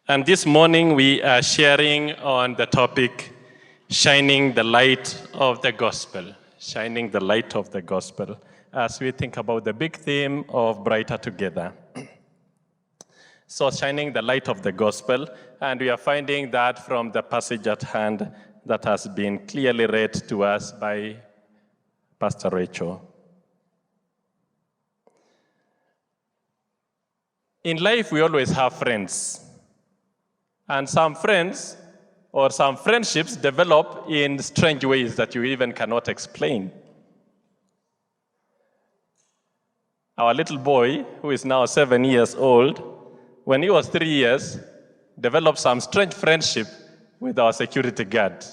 And this morning we are sharing on the topic, shining the light of the gospel. Shining the light of the gospel, as we think about the big theme of Brighter Together. So shining the light of the gospel, and we are finding that from the passage at hand that has been clearly read to us by Pastor Rachel. In life, we always have friends. And some friends or some friendships develop in strange ways that you even cannot explain. Our little boy, who is now 7 years old, when he was 3 years, developed some strange friendship with our security guard.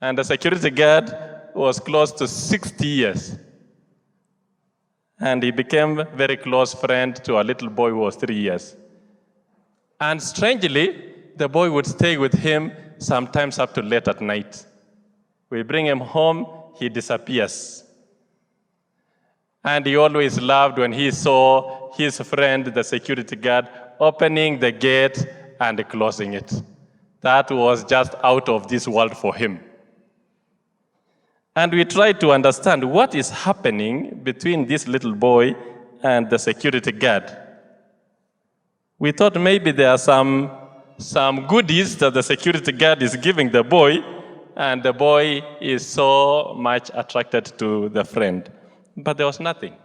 And the security guard was close to 60 years. And he became a very close friend to our little boy who was 3 years. And strangely, the boy would stay with him sometimes up to late at night. We bring him home, he disappears. And he always loved when he saw his friend, the security guard, opening the gate and closing it. That was just out of this world for him. And we tried to understand what is happening between this little boy and the security guard. We thought maybe there are some goodies that the security guard is giving the boy, and the boy is so much attracted to the friend. But there was nothing.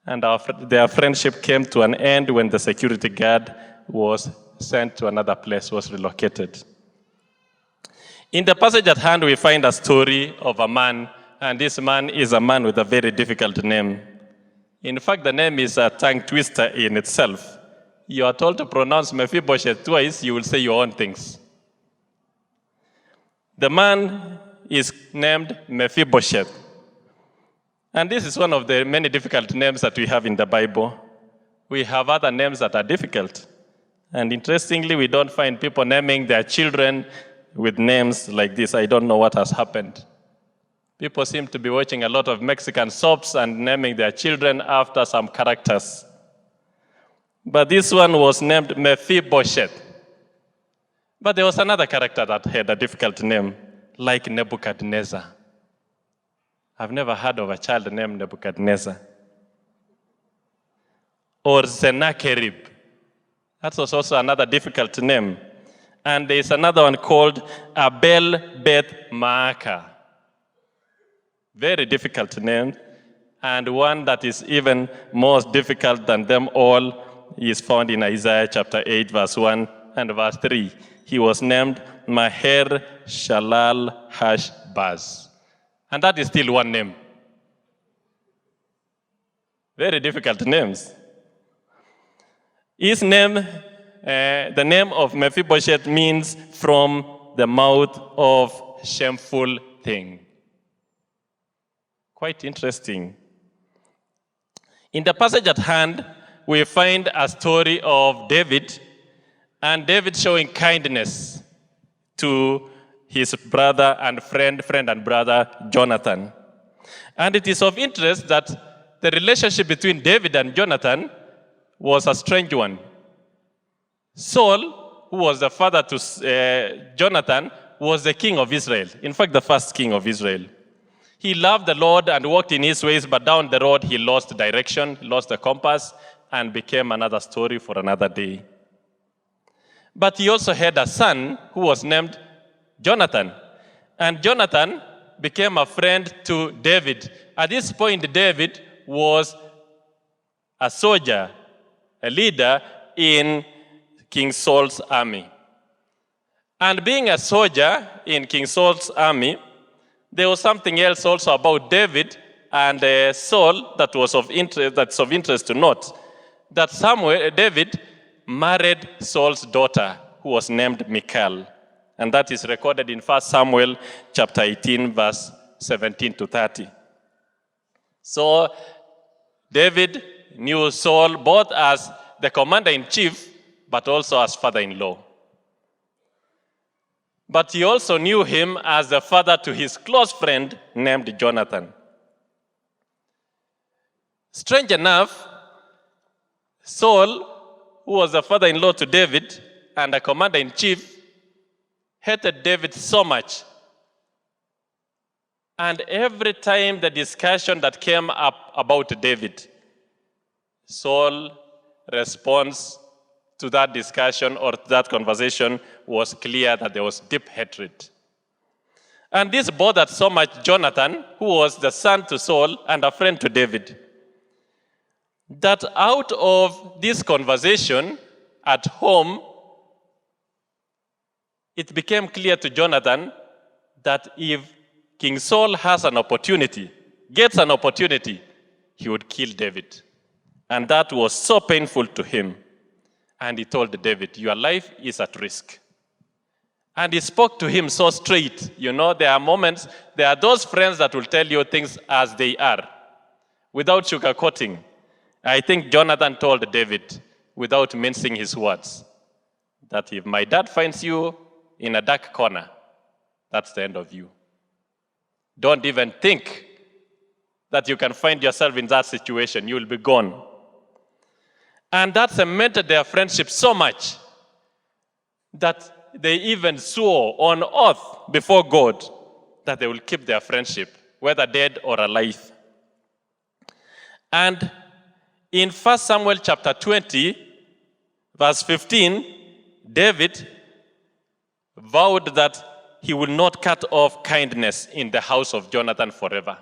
And their friendship came to an end when the security guard was sent to another place, was relocated. In the passage at hand, we find a story of a man, and this man is a man with a very difficult name. In fact, the name is a tongue twister in itself. You are told to pronounce Mephibosheth twice, you will say your own things. The man is named Mephibosheth. And this is one of the many difficult names that we have in the Bible. We have other names that are difficult. And interestingly, we don't find people naming their children with names like this. I don't know what has happened. People seem to be watching a lot of Mexican soaps and naming their children after some characters. But this one was named Mephibosheth. But there was another character that had a difficult name, like Nebuchadnezzar. I've never heard of a child named Nebuchadnezzar. Or Sennacherib. That was also another difficult name. And there's another one called Abel Beth Maacah. Very difficult name. And one that is even more difficult than them all is found in Isaiah chapter 8, verse 1 and verse 3. He was named Maher Shalal Hashbaz. And that is still one name. Very difficult names. His name, the name of Mephibosheth means from the mouth of shameful thing. Quite interesting. In the passage at hand, we find a story of David, and David showing kindness to his brother and friend and brother Jonathan. And it is of interest that the relationship between David and Jonathan was a strange one. Saul, who was the father to Jonathan, was the king of Israel. In fact, the first king of Israel. He loved the Lord and walked in his ways, but down the road he lost direction, lost the compass, and became another story for another day. But he also had a son who was named Jonathan. And Jonathan became a friend to David. At this point, David was a soldier, a leader in King Saul's army. And being a soldier in King Saul's army, there was something else also about David and Saul that was of interest to note. That David married Saul's daughter, who was named Michal. And that is recorded in 1 Samuel chapter 18, verse 17 to 30. So David knew Saul both as the commander-in-chief, but also as father-in-law. But he also knew him as the father to his close friend named Jonathan. Strange enough, Saul who was the father-in-law to David and a commander-in-chief, hated David so much. And every time the discussion that came up about David, Saul's response to that discussion or that conversation was clear that there was deep hatred. And this bothered so much Jonathan, who was the son to Saul and a friend to David, that out of this conversation at home, it became clear to Jonathan that if King Saul has an opportunity, gets an opportunity, he would kill David. And that was so painful to him. And he told David, your life is at risk. And he spoke to him so straight. You know, there are moments, there are those friends that will tell you things as they are, without sugarcoating. I think Jonathan told David, without mincing his words, that if my dad finds you in a dark corner, that's the end of you. Don't even think that you can find yourself in that situation. You will be gone. And that cemented their friendship so much that they even swore on oath before God that they will keep their friendship, whether dead or alive. And in 1 Samuel chapter 20, verse 15, David vowed that he will not cut off kindness in the house of Jonathan forever.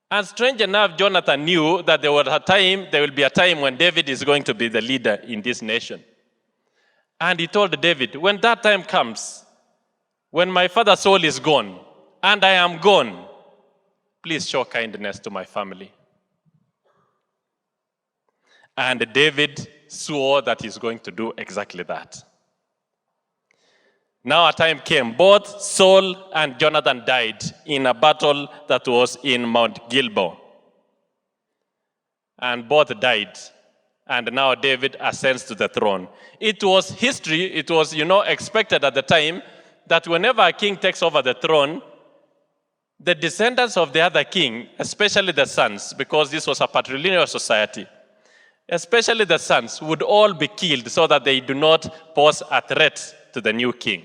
And strange enough, Jonathan knew that there will be a time when David is going to be the leader in this nation. And he told David, when that time comes, when my father Saul is gone, and I am gone, please show kindness to my family. And David swore that he's going to do exactly that. Now a time came, both Saul and Jonathan died in a battle that was in Mount Gilboa. And both died. And now David ascends to the throne. It was history, it was, expected at the time that whenever a king takes over the throne, the descendants of the other king, especially the sons, because this was a patrilineal society, especially the sons, would all be killed so that they do not pose a threat to the new king.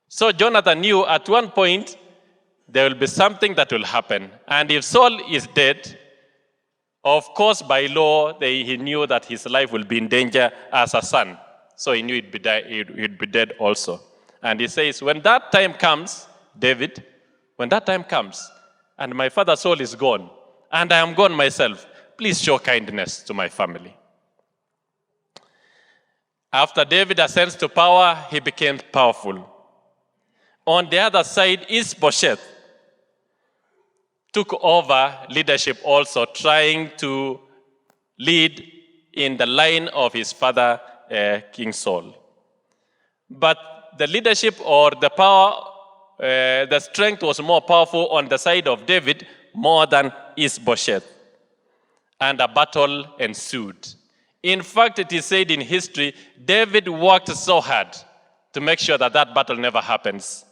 So Jonathan knew at one point there will be something that will happen. And if Saul is dead, of course, by law, he knew that his life will be in danger as a son. So he knew he'd be dead also. And he says, when that time comes, David, when that time comes, and my father Saul is gone, and I am gone myself, please show kindness to my family. After David ascends to power, he became powerful. On the other side, Mephibosheth took over leadership also, trying to lead in the line of his father, King Saul. But the leadership or the power, the strength was more powerful on the side of David more than Mephibosheth. And a battle ensued. In fact, it is said in history, David worked so hard to make sure that that battle never happens.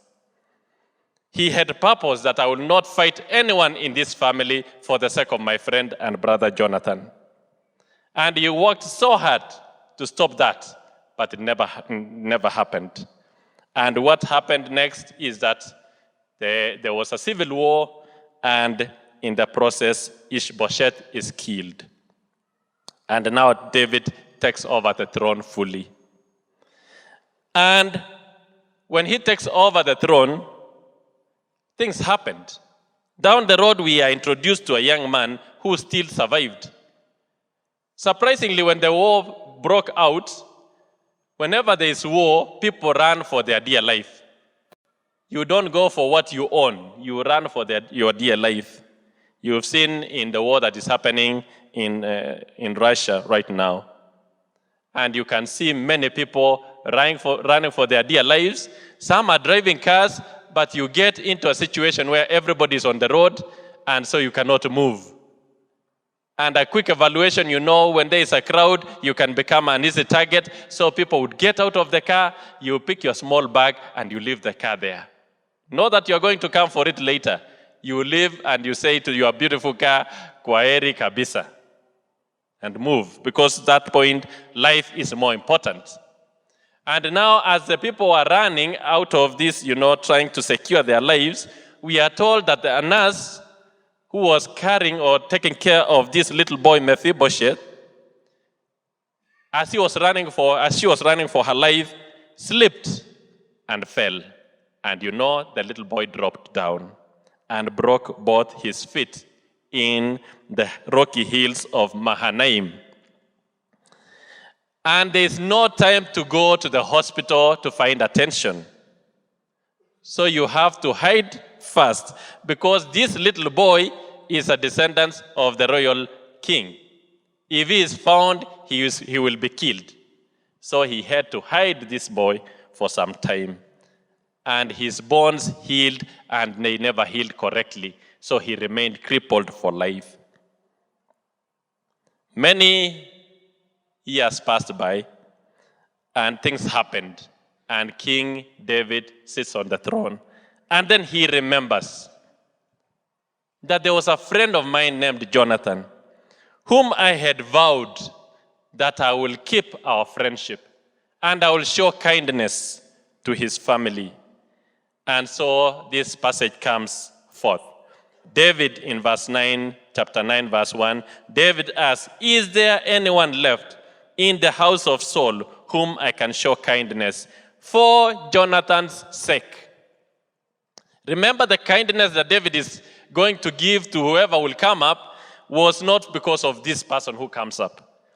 He had purpose that I will not fight anyone in this family for the sake of my friend and brother Jonathan. And he worked so hard to stop that, but it never happened. And what happened next is that there was a civil war, and in the process, Mephibosheth is killed. And now David takes over the throne fully. And when he takes over the throne, things happened. Down the road, we are introduced to a young man who still survived. Surprisingly, when the war broke out, whenever there is war, people run for their dear life. You don't go for what you own. You run for your dear life. You've seen in the war that is happening in Russia right now. And you can see many people running for their dear lives. Some are driving cars, but you get into a situation where everybody is on the road, and so you cannot move. And a quick evaluation, when there is a crowd, you can become an easy target. So people would get out of the car, you pick your small bag, and you leave the car there. Know that you're going to come for it later. You leave and you say to your beautiful car, "Kwaheri kabisa." and move, because at that point, life is more important. And now, as the people are running out of this, trying to secure their lives, we are told that the nurse who was carrying or taking care of this little boy, Mephibosheth, as she was running for her life, slipped and fell. And the little boy dropped down and broke both his feet in the rocky hills of Mahanaim. And there's no time to go to the hospital to find attention. So you have to hide first, because this little boy is a descendant of the royal king. If he is found, he will be killed. So he had to hide this boy for some time. And his bones healed, and they never healed correctly. So he remained crippled for life. Many years passed by, and things happened. And King David sits on the throne. And then he remembers that there was a friend of mine named Jonathan, whom I had vowed that I will keep our friendship and I will show kindness to his family. And so this passage comes forth. David in chapter 9, verse 1, David asks, "Is there anyone left in the house of Saul whom I can show kindness for Jonathan's sake?" Remember, the kindness that David is going to give to whoever will come up was not because of this person who comes up.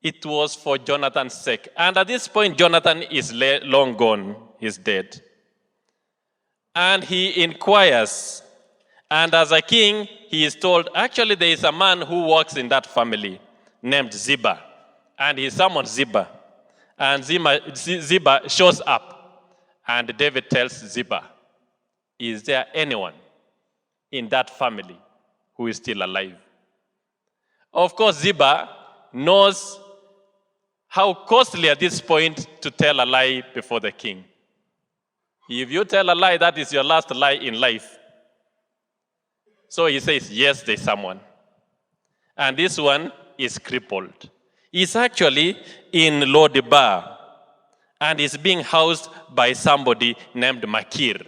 It was for Jonathan's sake. And at this point, Jonathan is long gone. He's dead. And he inquires. And as a king, he is told, actually, there is a man who works in that family named Ziba. And he summons Ziba. And Ziba shows up. And David tells Ziba, "Is there anyone in that family who is still alive?" Of course, Ziba knows how costly at this point to tell a lie before the king. If you tell a lie, that is your last lie in life. So he says, yes, there's someone. And this one is crippled. He's actually in Lodebar, and is being housed by somebody named Makir.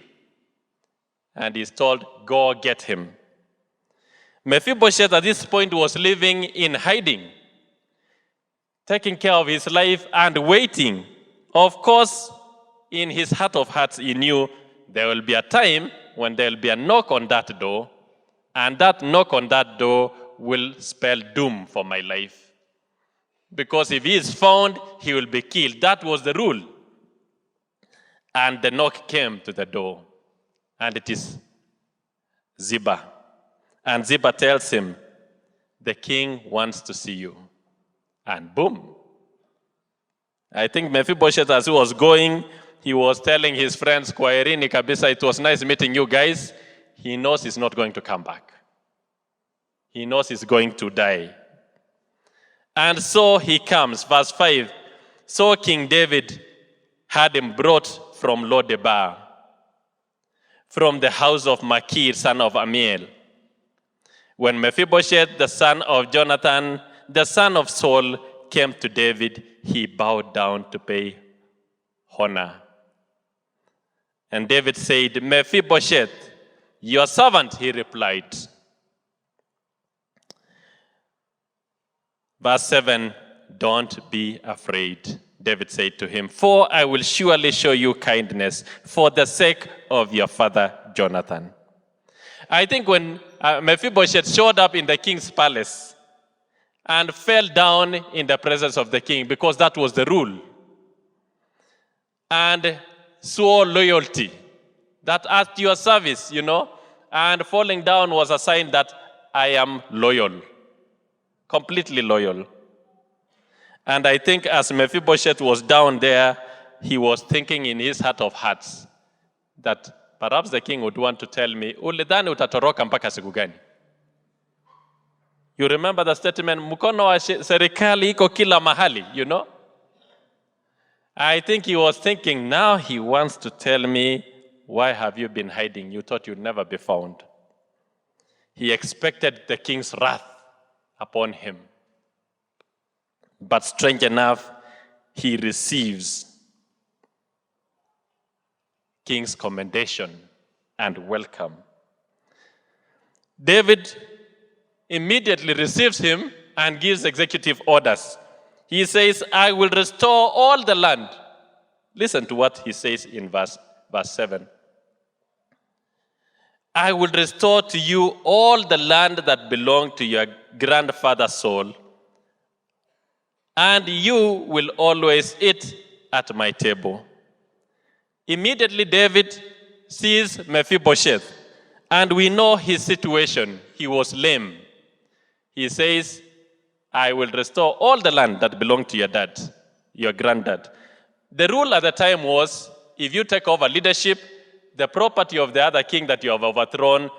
And he's told, go get him. Mephibosheth at this point was living in hiding, taking care of his life and waiting. Of course, in his heart of hearts, he knew there will be a time when there will be a knock on that door, and that knock on that door will spell doom for my life. Because if he is found, he will be killed. That was the rule. And the knock came to the door, and it is Ziba. And Ziba tells him, the king wants to see you. And boom. I think Mephibosheth, as he was going, he was telling his friends, "Kwaherini kabisa, it was nice meeting you guys." He knows he's not going to come back. He knows he's going to die. And so he comes. Verse 5. So King David had him brought from Lodebar, from the house of Makir, son of Amiel. When Mephibosheth, the son of Jonathan, the son of Saul, came to David, he bowed down to pay honor. And David said, "Mephibosheth, your servant," he replied. Verse 7, "Don't be afraid," David said to him, "for I will surely show you kindness for the sake of your father Jonathan." I think when Mephibosheth showed up in the king's palace and fell down in the presence of the king, because that was the rule, and swore loyalty, that at your service, and falling down was a sign that I am loyal, completely loyal. And I think as Mephibosheth was down there, he was thinking in his heart of hearts that perhaps the king would want to tell me, "Ulidhani utatoroka mpaka siku gani?" You remember the statement, "Mkono wa serikali iko kila mahali," I think he was thinking, now he wants to tell me, "Why have you been hiding? You thought you'd never be found." He expected the king's wrath upon him. But strange enough, he receives king's commendation and welcome. David immediately receives him and gives executive orders. He says, I will restore all the land. Listen to what he says in verse 7. I will restore to you all the land that belonged to your grandfather Saul, and you will always eat at my table. Immediately David sees Mephibosheth, and we know his situation. He was lame. He says, I will restore all the land that belonged to your dad, your granddad. The rule at the time was, if you take over leadership, the property of the other king that you have overthrown,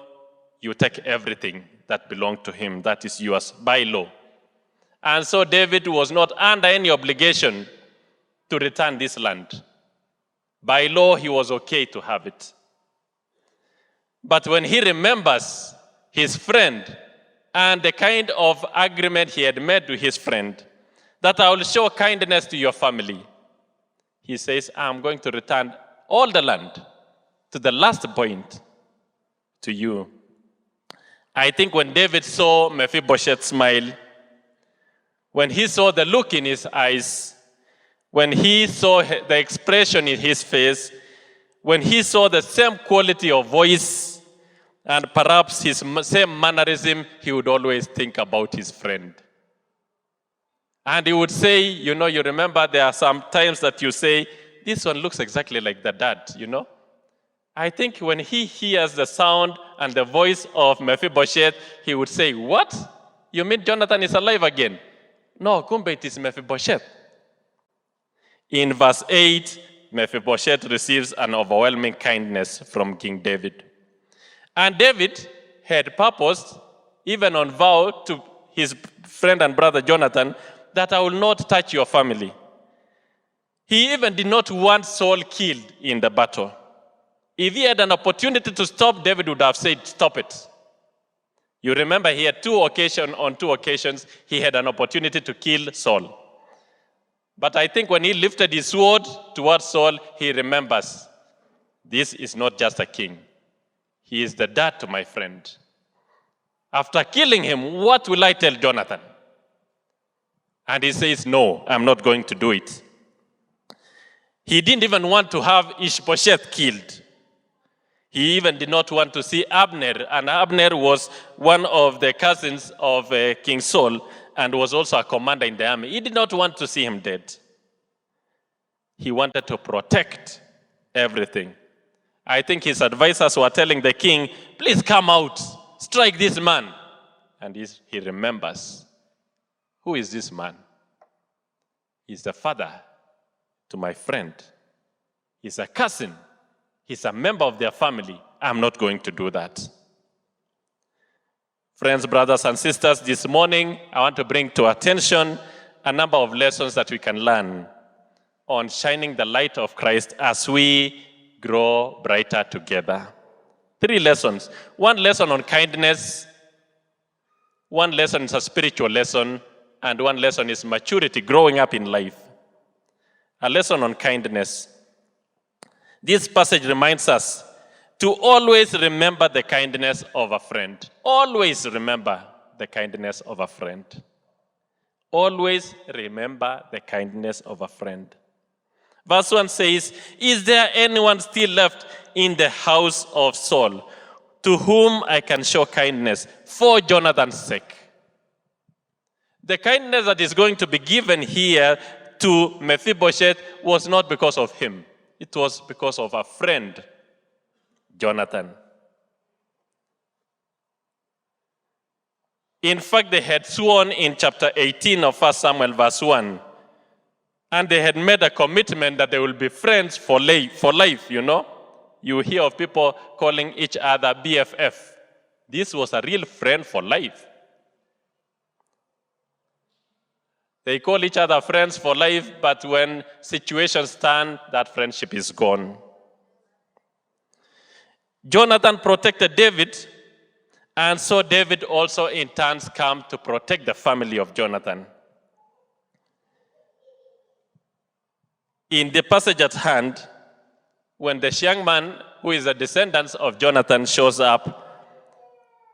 you take everything that belonged to him. That is yours by law. And so David was not under any obligation to return this land. By law, he was okay to have it. But when he remembers his friend and the kind of agreement he had made with his friend, that I will show kindness to your family, he says, I'm going to return all the land to the last point to you. I think when David saw Mephibosheth smile, when he saw the look in his eyes, when he saw the expression in his face, when he saw the same quality of voice and perhaps his same mannerism, he would always think about his friend. And he would say, you remember there are some times that you say, this one looks exactly like the dad, I think when he hears the sound and the voice of Mephibosheth, he would say, what? You mean Jonathan is alive again? No, kumbe it is Mephibosheth. In verse 8, Mephibosheth receives an overwhelming kindness from King David. And David had purposed, even on vow to his friend and brother Jonathan, that I will not touch your family. He even did not want Saul killed in the battle. If he had an opportunity to stop, David would have said, stop it. You remember he had on two occasions, he had an opportunity to kill Saul. But I think when he lifted his sword towards Saul, he remembers, this is not just a king. He is the dad to my friend. After killing him, what will I tell Jonathan? And he says, no, I'm not going to do it. He didn't even want to have Ishbosheth killed. He even did not want to see Abner, and Abner was one of the cousins of King Saul and was also a commander in the army. He did not want to see him dead. He wanted to protect everything. I think his advisors were telling the king, please come out, strike this man. And he remembers, who is this man? He's the father to my friend. He's a cousin. He's a member of their family. I'm not going to do that. Friends, brothers, and sisters, this morning, I want to bring to attention a number of lessons that we can learn on shining the light of Christ as we grow brighter together. 3 lessons. 1 lesson on kindness, 1 lesson is a spiritual lesson, and 1 lesson is maturity, growing up in life. A lesson on kindness. This passage reminds us to always remember the kindness of a friend. Always remember the kindness of a friend. Always remember the kindness of a friend. Verse 1 says, is there anyone still left in the house of Saul to whom I can show kindness for Jonathan's sake? The kindness that is going to be given here to Mephibosheth was not because of him. It was because of a friend, Jonathan. In fact, they had sworn in chapter 18 of 1 Samuel verse 1, and they had made a commitment that they will be friends for life, You hear of people calling each other BFF. This was a real friend for life. They call each other friends for life, but when situations turn, that friendship is gone. Jonathan protected David, and so David also in turn came to protect the family of Jonathan. In the passage at hand, when this young man, who is a descendant of Jonathan, shows up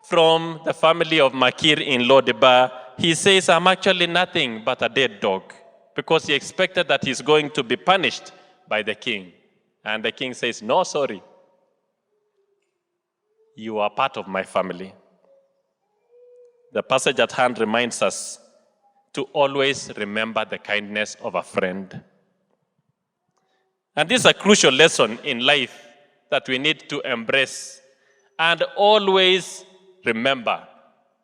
from the family of Makir in Lodebar, he says, I'm actually nothing but a dead dog, because he expected that he's going to be punished by the king. And the king says, no, sorry. You are part of my family. The passage at hand reminds us to always remember the kindness of a friend. And this is a crucial lesson in life that we need to embrace and always remember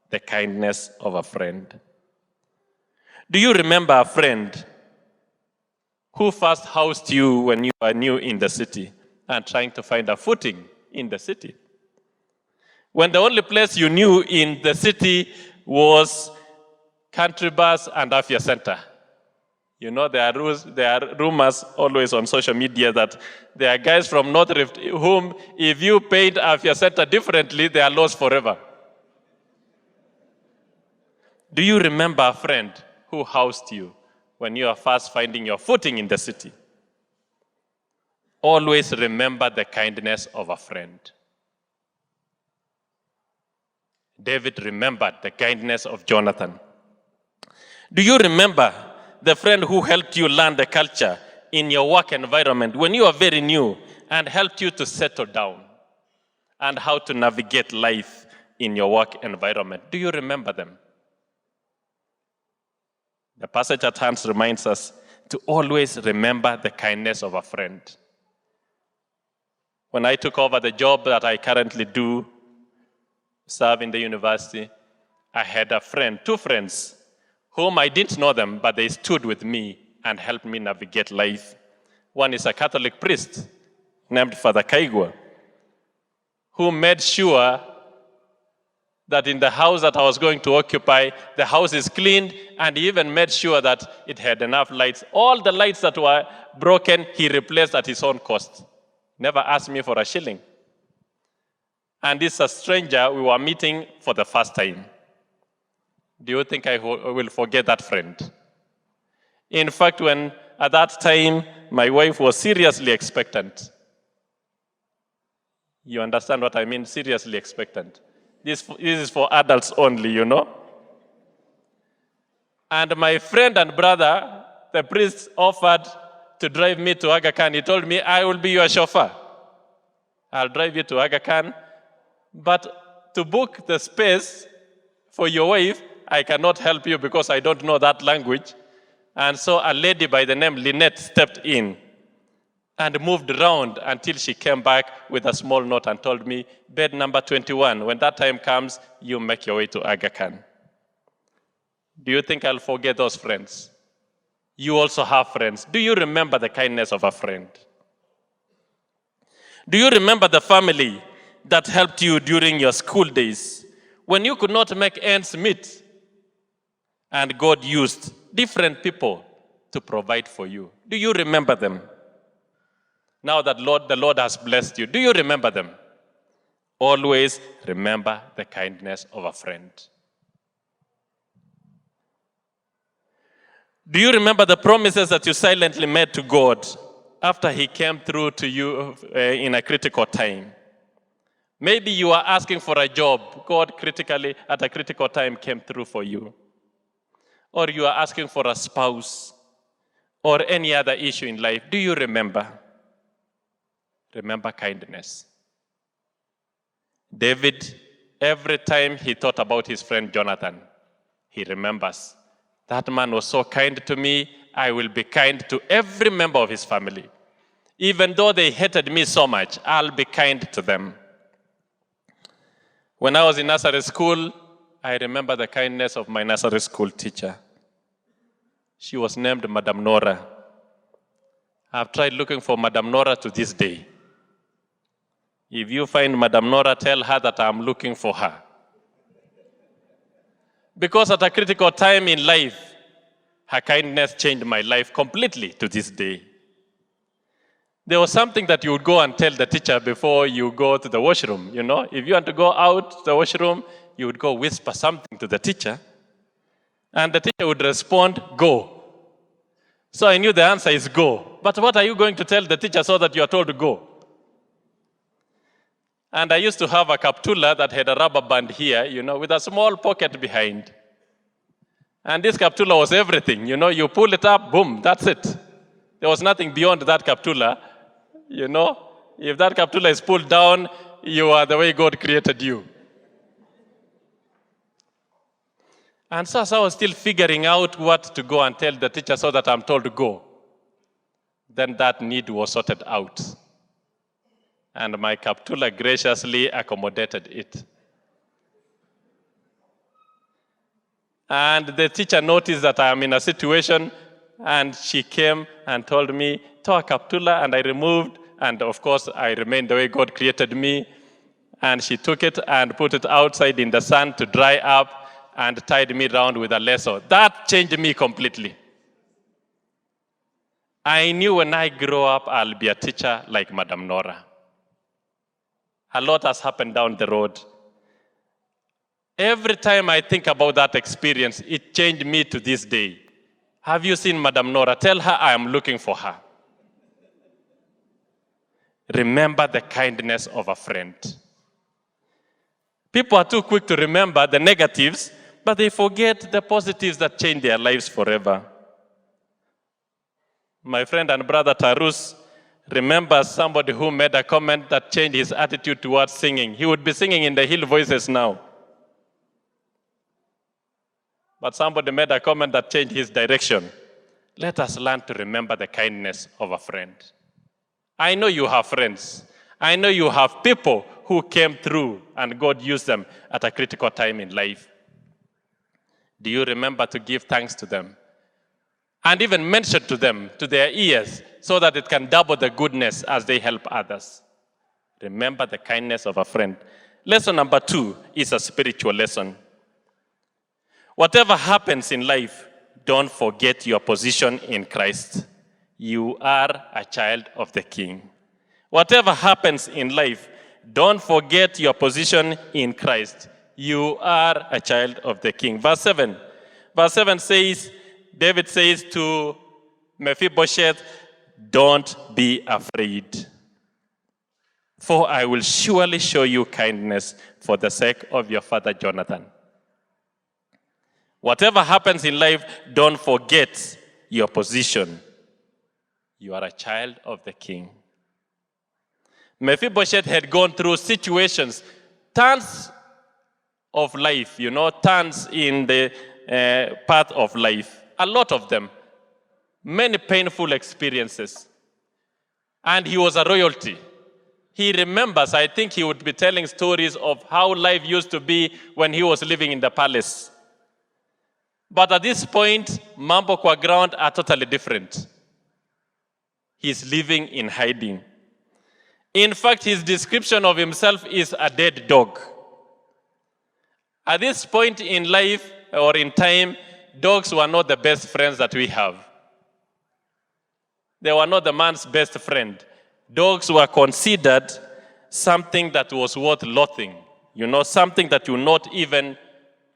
the kindness of a friend. Do you remember a friend who first housed you when you were new in the city and trying to find a footing in the city? When the only place you knew in the city was country bus and Afya Center. You know, there are rumors always on social media that there are guys from North Rift whom, if you paid Afya Center differently, they are lost forever. Do you remember a friend who housed you when you are first finding your footing in the city? Always remember the kindness of a friend. David remembered the kindness of Jonathan. Do you remember the friend who helped you learn the culture in your work environment when you were very new and helped you to settle down and how to navigate life in your work environment? Do you remember them? The passage at hand reminds us to always remember the kindness of a friend. When I took over the job that I currently do, serve in the university, I had a friend, two friends, whom I didn't know them, but they stood with me and helped me navigate life. One is a Catholic priest named Father Kaigwa, who made sure that in the house that I was going to occupy, the house is cleaned, and he even made sure that it had enough lights. All the lights that were broken, he replaced at his own cost. Never asked me for a shilling. And this is a stranger we were meeting for the first time. Do you think I will forget that friend? In fact, when at that time my wife was seriously expectant. You understand what I mean, seriously expectant. This is for adults only, you know. And my friend and brother, the priest, offered to drive me to Aga Khan. He told me, I will be your chauffeur. I'll drive you to Aga Khan. But to book the space for your wife, I cannot help you because I don't know that language. And so a lady by the name Lynette stepped in and moved around until she came back with a small note and told me, bed number 21, when that time comes, you make your way to Aga Khan. Do you think I'll forget those friends? You also have friends. Do you remember the kindness of a friend? Do you remember the family that helped you during your school days when you could not make ends meet and God used different people to provide for you? Do you remember them? Now that the Lord has blessed you, do you remember them? Always remember the kindness of a friend. Do you remember the promises that you silently made to God after He came through to you in a critical time? Maybe you are asking for a job. God critically, at a critical time, came through for you. Or you are asking for a spouse or any other issue in life. Do you remember? Remember kindness. David, every time he thought about his friend Jonathan, he remembers, that man was so kind to me, I will be kind to every member of his family. Even though they hated me so much, I'll be kind to them. When I was in nursery school, I remember the kindness of my nursery school teacher. She was named Madam Nora. I've tried looking for Madam Nora to this day. If you find Madam Nora, tell her that I'm looking for her. Because at a critical time in life, her kindness changed my life completely to this day. There was something that you would go and tell the teacher before you go to the washroom, you know. If you want to go out to the washroom, you would go whisper something to the teacher, and the teacher would respond, go. So I knew the answer is go. But what are you going to tell the teacher so that you are told to go? And I used to have a kaptula that had a rubber band here, with a small pocket behind. And this kaptula was everything, you pull it up, boom, that's it. There was nothing beyond that kaptula, If that kaptula is pulled down, you are the way God created you. And so as I was still figuring out what to go and tell the teacher so that I'm told to go, then that need was sorted out. And my kaptula graciously accommodated it. And the teacher noticed that I am in a situation, and she came and told me, toa kaptula, and I removed, and of course I remained the way God created me. And she took it and put it outside in the sun to dry up and tied me round with a lasso. That changed me completely. I knew when I grow up, I'll be a teacher like Madam Nora. A lot has happened down the road. Every time I think about that experience, it changed me to this day. Have you seen Madam Nora? Tell her I am looking for her. Remember the kindness of a friend. People are too quick to remember the negatives, but they forget the positives that change their lives forever. My friend and brother Tarus remembers somebody who made a comment that changed his attitude towards singing. He would be singing in the hill voices now. But somebody made a comment that changed his direction. Let us learn to remember the kindness of a friend. I know you have friends. I know you have people who came through and God used them at a critical time in life. Do you remember to give thanks to them? And even mention to them, to their ears, so that it can double the goodness as they help others. Remember the kindness of a friend. Lesson number 2 is a spiritual lesson. Whatever happens in life, don't forget your position in Christ. You are a child of the King. Whatever happens in life, don't forget your position in Christ. You are a child of the King. Verse 7 says, David says to Mephibosheth, don't be afraid, for I will surely show you kindness for the sake of your father Jonathan. Whatever happens in life, don't forget your position. You are a child of the King. Mephibosheth had gone through situations, tons of life, tons in the path of life. A lot of them. Many painful experiences. And he was a royalty. He remembers, I think he would be telling stories of how life used to be when he was living in the palace. But at this point, mambo kwa ground are totally different. He's living in hiding. In fact, his description of himself is a dead dog. At this point in life or in time, dogs were not the best friends that we have. They were not the man's best friend. Dogs were considered something that was worth loathing. Something that you not even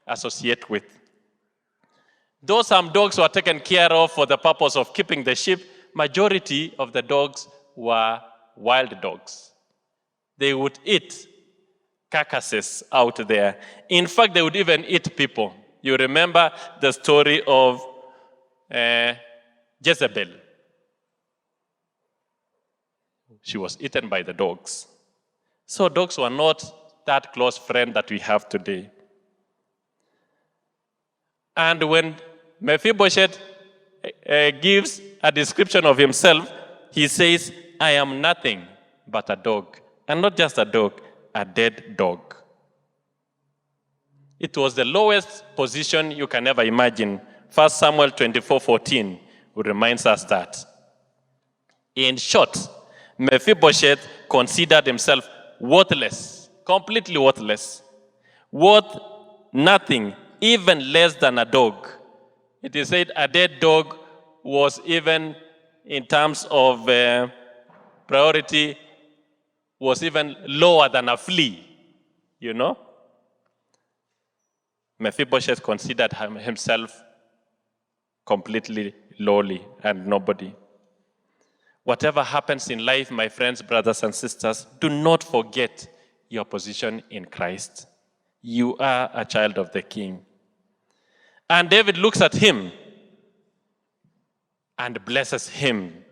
associate with. Though some dogs were taken care of for the purpose of keeping the sheep, majority of the dogs were wild dogs. They would eat carcasses out there. In fact, they would even eat people. You remember the story of Jezebel. She was eaten by the dogs. So dogs were not that close friend that we have today. And when Mephibosheth gives a description of himself, he says, I am nothing but a dog. And not just a dog, a dead dog. It was the lowest position you can ever imagine. 1 Samuel 24:14 reminds us that. In short, Mephibosheth considered himself worthless, completely worthless, worth nothing, even less than a dog. It is said a dead dog was even, in terms of priority, was even lower than a flea, Mephibosheth considered himself completely lowly and nobody. Whatever happens in life, my friends, brothers, and sisters, do not forget your position in Christ. You are a child of the King. And David looks at him and blesses him.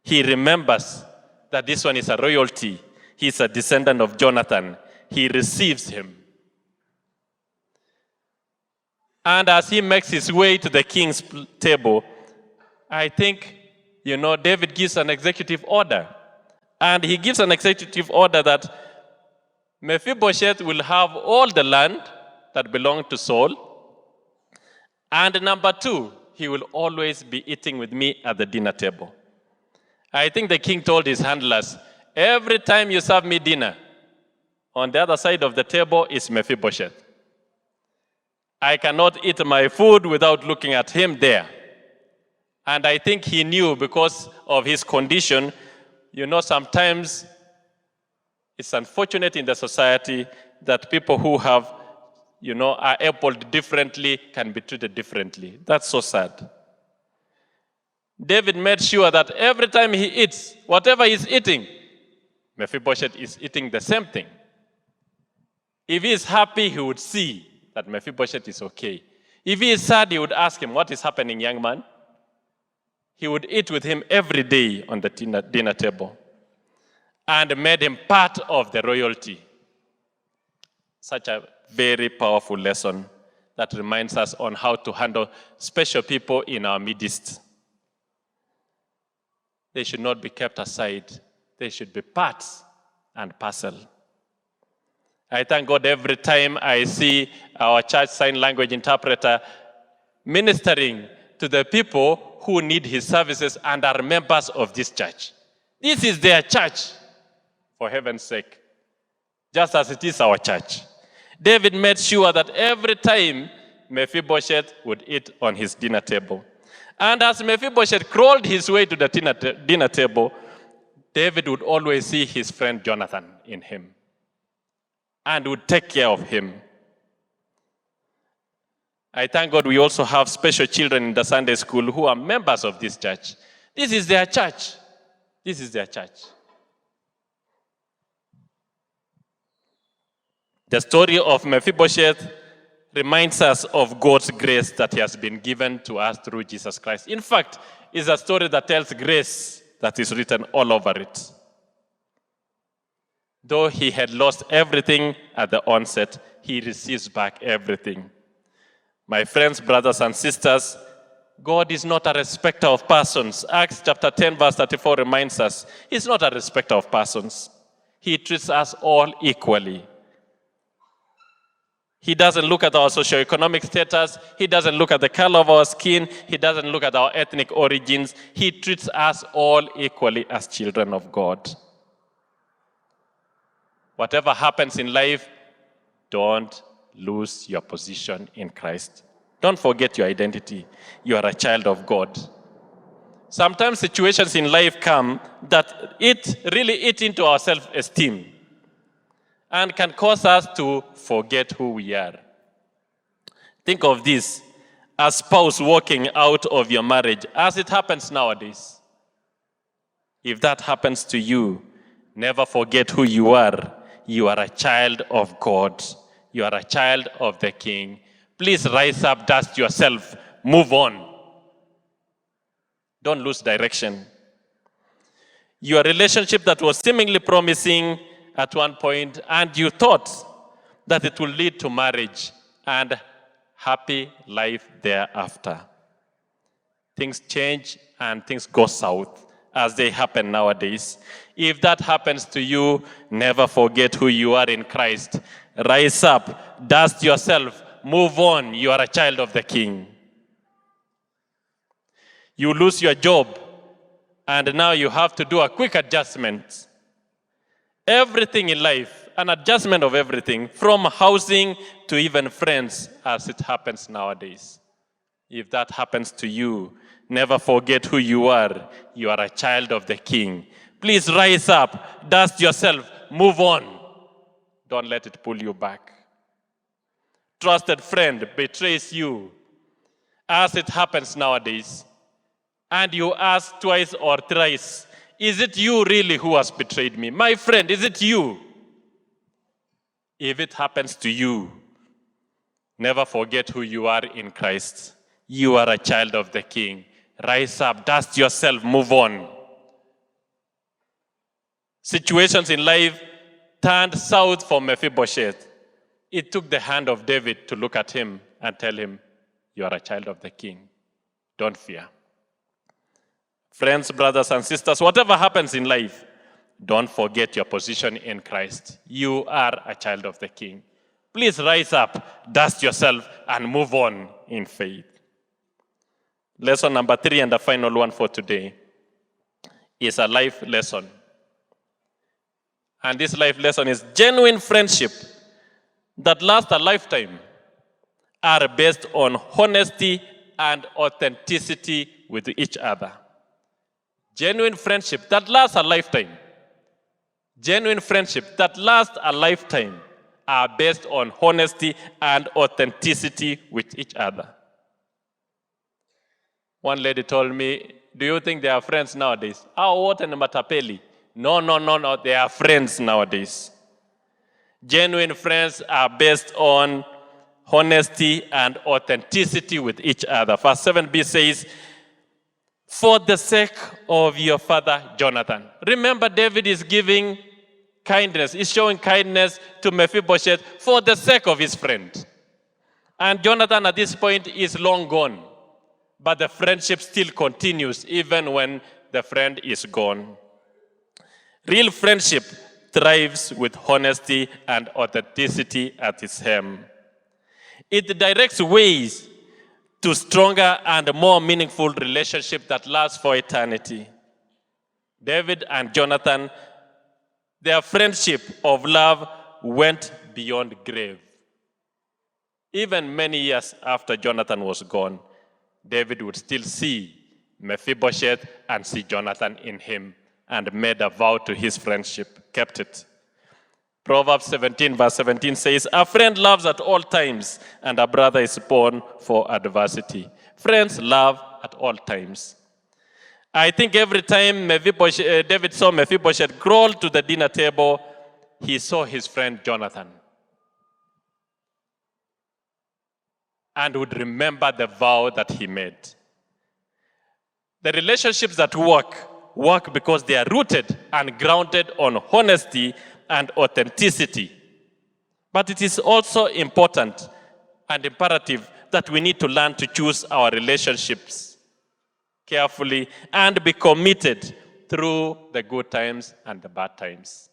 He remembers that this one is a royalty. He's a descendant of Jonathan. He receives him. And as he makes his way to the king's table, I think, David gives an executive order. And he gives an executive order that Mephibosheth will have all the land that belonged to Saul. And number 2, he will always be eating with me at the dinner table. I think the king told his handlers, every time you serve me dinner, on the other side of the table is Mephibosheth. I cannot eat my food without looking at him there. And I think he knew because of his condition, sometimes it's unfortunate in the society that people who have, are able differently can be treated differently. That's so sad. David made sure that every time he eats, whatever he's eating, Mephibosheth is eating the same thing. If he is happy, he would see that Mephibosheth is okay. If he is sad, he would ask him, what is happening, young man? He would eat with him every day on the dinner table and made him part of the royalty. Such a very powerful lesson that reminds us on how to handle special people in our midst. They should not be kept aside. They should be part and parcel. I thank God every time I see our church sign language interpreter ministering to the people who need his services and are members of this church. This is their church, for heaven's sake, just as it is our church. David made sure that every time Mephibosheth would eat on his dinner table. And as Mephibosheth crawled his way to the dinner table, David would always see his friend Jonathan in him and would take care of him. I thank God we also have special children in the Sunday school who are members of this church. This is their church. This is their church. The story of Mephibosheth reminds us of God's grace that he has been given to us through Jesus Christ. In fact, it's a story that tells grace that is written all over it. Though he had lost everything at the onset, he receives back everything. My friends, brothers, and sisters, God is not a respecter of persons. Acts chapter 10, verse 34 reminds us, he's not a respecter of persons. He treats us all equally. He doesn't look at our socioeconomic status. He doesn't look at the color of our skin. He doesn't look at our ethnic origins. He treats us all equally as children of God. Whatever happens in life, don't lose your position in Christ. Don't forget your identity. You are a child of God. Sometimes situations in life come that really eat into our self-esteem and can cause us to forget who we are. Think of this, a spouse walking out of your marriage, as it happens nowadays. If that happens to you, never forget who you are. You are a child of God. You are a child of the King. Please rise up, dust yourself, move on. Don't lose direction. Your relationship that was seemingly promising at one point, and you thought that it will lead to marriage and happy life thereafter. Things change and things go south as they happen nowadays. If that happens to you, never forget who you are in Christ. Rise up, dust yourself, move on. You are a child of the King. You lose your job, and now you have to do a quick adjustment. Everything in life, an adjustment of everything, from housing to even friends, as it happens nowadays. If that happens to you, never forget who you are. You are a child of the King. Please rise up, dust yourself, move on. Don't let it pull you back. Trusted friend betrays you, as it happens nowadays, and you ask twice or thrice, is it you really who has betrayed me? My friend, is it you? If it happens to you, never forget who you are in Christ. You are a child of the King. Rise up, dust yourself, move on. Situations in life turned south for Mephibosheth. It took the hand of David to look at him and tell him, you are a child of the King. Don't fear. Friends, brothers, and sisters, whatever happens in life, don't forget your position in Christ. You are a child of the King. Please rise up, dust yourself, and move on in faith. Lesson number 3 and the final one for today is a life lesson. And this life lesson is genuine friendship that lasts a lifetime are based on honesty and authenticity with each other. Genuine friendship that lasts a lifetime. Genuine friendship that lasts a lifetime are based on honesty and authenticity with each other. One lady told me, do you think they are friends nowadays? Oh, what in Matapeli? No, they are friends nowadays. Genuine friends are based on honesty and authenticity with each other. Verse 7b says, for the sake of your father Jonathan. Remember, David is giving kindness. He's showing kindness to Mephibosheth for the sake of his friend. And Jonathan at this point is long gone. But the friendship still continues even when the friend is gone. Real friendship thrives with honesty and authenticity at its helm. It directs ways to stronger and more meaningful relationship that lasts for eternity. David and Jonathan, their friendship of love went beyond grave. Even many years after Jonathan was gone, David would still see Mephibosheth and see Jonathan in him and made a vow to his friendship, kept it. Proverbs 17 verse 17 says, a friend loves at all times and a brother is born for adversity. Friends love at all times. I think every time David saw Mephibosheth crawl to the dinner table, he saw his friend Jonathan and would remember the vow that he made. The relationships that work because they are rooted and grounded on honesty and authenticity. But it is also important and imperative that we need to learn to choose our relationships carefully and be committed through the good times and the bad times.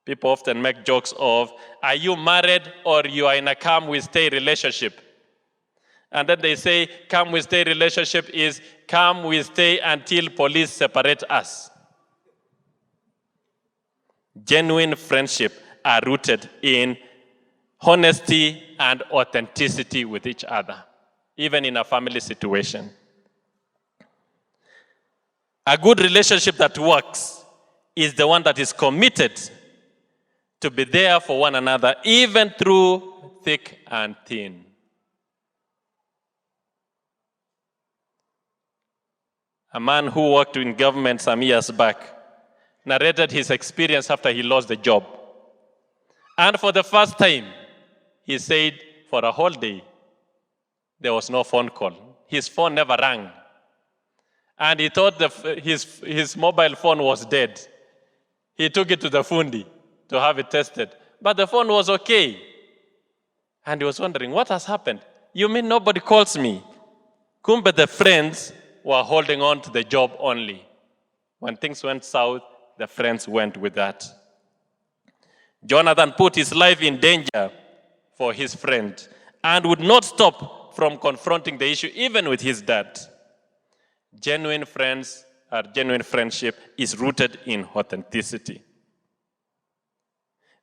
People often make jokes of, are you married or you are in a come we stay relationship? And then they say, come we stay relationship is come we stay until police separate us. Genuine friendship are rooted in honesty and authenticity with each other, even in a family situation. A good relationship that works is the one that is committed to be there for one another, even through thick and thin. A man who worked in government some years back narrated his experience after he lost the job. And for the first time, he said for a whole day, there was no phone call. His phone never rang. And he thought his mobile phone was dead. He took it to the fundi to have it tested. But the phone was okay. And he was wondering, what has happened? You mean nobody calls me? Kumbe the friends were holding on to the job only. When things went south, the friends went with that. Jonathan put his life in danger for his friend and would not stop from confronting the issue, even with his dad. Genuine friendship is rooted in authenticity.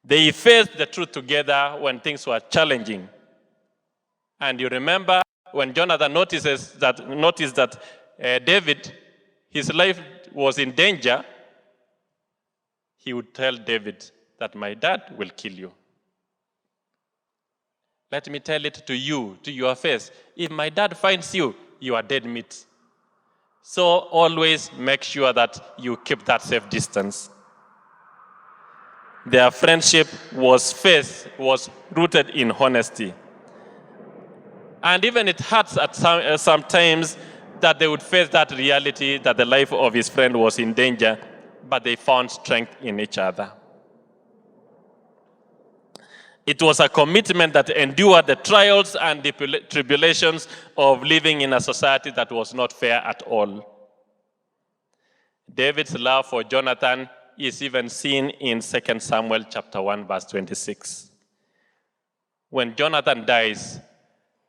They faced the truth together when things were challenging. And you remember when Jonathan noticed that David, his life was in danger, he would tell David that my dad will kill you. Let me tell it to you, to your face. If my dad finds you, you are dead meat. So always make sure that you keep that safe distance. Their friendship was rooted in honesty. And even it hurts at sometimes that they would face that reality that the life of his friend was in danger, but they found strength in each other. It was a commitment that endured the trials and the tribulations of living in a society that was not fair at all. David's love for Jonathan is even seen in 2 Samuel chapter 1, verse 26. When Jonathan dies,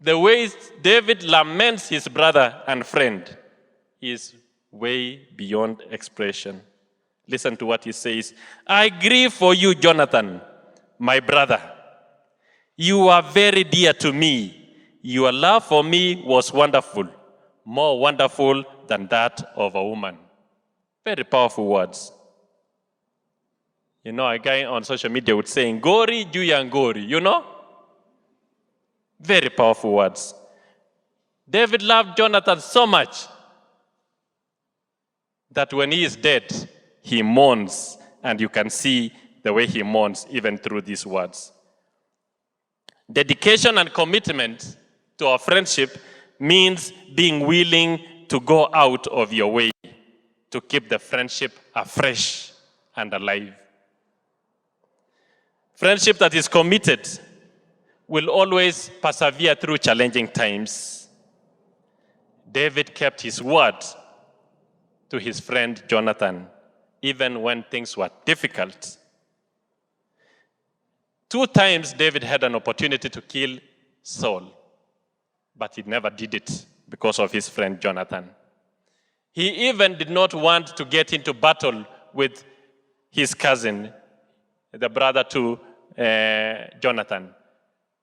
the way David laments his brother and friend is way beyond expression. Listen to what he says. I grieve for you, Jonathan, my brother. You are very dear to me. Your love for me was wonderful, more wonderful than that of a woman. Very powerful words. You know, a guy on social media would say, Ngori, Juya Ngori, you know? Very powerful words. David loved Jonathan so much that when he is dead, he mourns, and you can see the way he mourns even through these words. Dedication and commitment to our friendship means being willing to go out of your way to keep the friendship afresh and alive. Friendship that is committed will always persevere through challenging times. David kept his word to his friend Jonathan, even when things were difficult. 2 times David had an opportunity to kill Saul, but he never did it because of his friend Jonathan. He even did not want to get into battle with his cousin, the brother to Jonathan.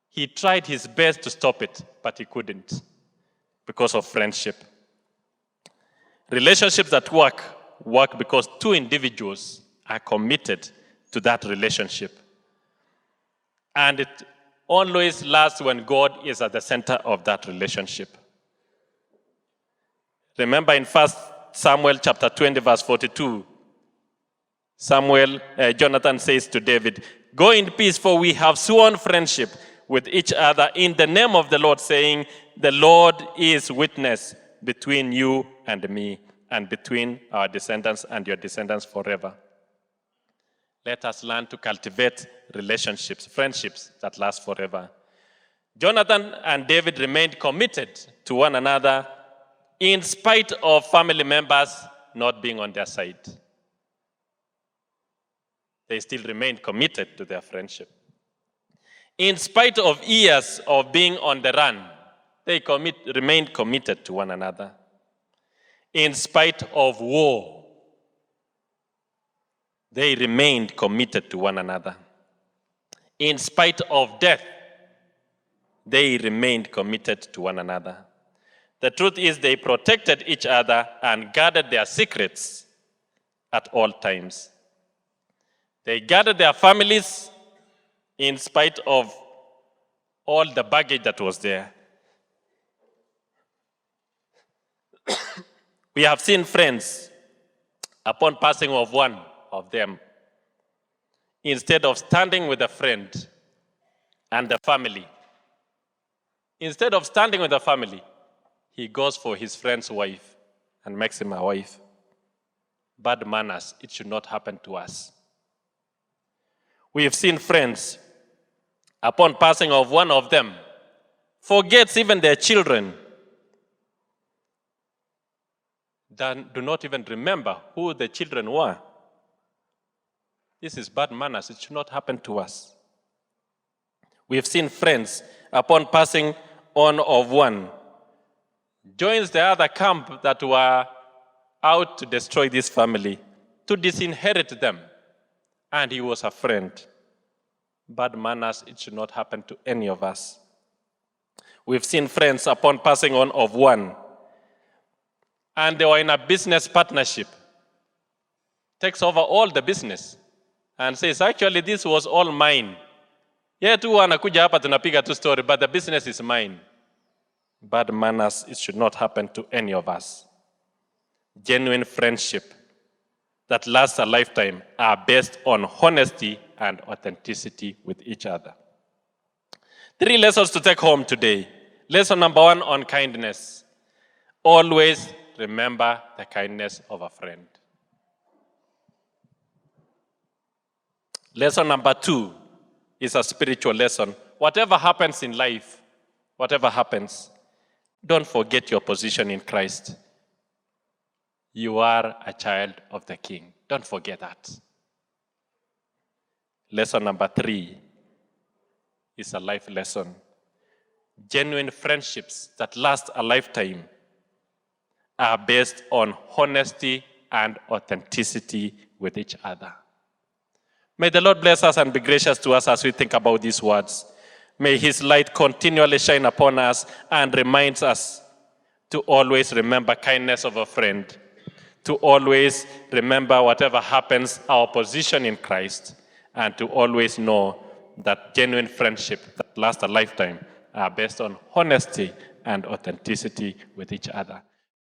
He tried his best to stop it, but he couldn't because of friendship. Relationships that work because 2 individuals are committed to that relationship. And it always lasts when God is at the center of that relationship. Remember in 1 Samuel chapter 20, verse 42, Jonathan says to David, go in peace, for we have sworn friendship with each other in the name of the Lord, saying, the Lord is witness between you and me, and between our descendants and your descendants forever. Let us learn to cultivate relationships, friendships that last forever. Jonathan and David remained committed to one another in spite of family members not being on their side. They still remained committed to their friendship. In spite of years of being on the run, they remained committed to one another. In spite of war, they remained committed to one another. In spite of death, they remained committed to one another. The truth is, they protected each other and guarded their secrets at all times. They guarded their families in spite of all the baggage that was there. We have seen friends, upon passing of one of them, instead of standing with a friend and the family, instead of standing with the family, he goes for his friend's wife and makes him a wife. Bad manners, it should not happen to us. We have seen friends, upon passing of one of them, forgets even their children, do not even remember who the children were. This is bad manners. It should not happen to us. We have seen friends, upon passing on of one, joins the other camp that were out to destroy this family, to disinherit them. And he was a friend. Bad manners, it should not happen to any of us. We've seen friends, upon passing on of one, and they were in a business partnership, takes over all the business and says, actually, this was all mine. Yeah, tu anakuja hapa tunapiga tu story, but the business is mine. Bad manners, it should not happen to any of us. Genuine friendship that lasts a lifetime are based on honesty and authenticity with each other. 3 lessons to take home today. Lesson number 1 on kindness. Always remember the kindness of a friend. Lesson number 2 is a spiritual lesson. Whatever happens in life, whatever happens, don't forget your position in Christ. You are a child of the King. Don't forget that. Lesson number 3 is a life lesson. Genuine friendships that last a lifetime are based on honesty and authenticity with each other. May the Lord bless us and be gracious to us as we think about these words. May His light continually shine upon us and remind us to always remember kindness of a friend, to always remember whatever happens, our position in Christ, and to always know that genuine friendship that lasts a lifetime are based on honesty and authenticity with each other.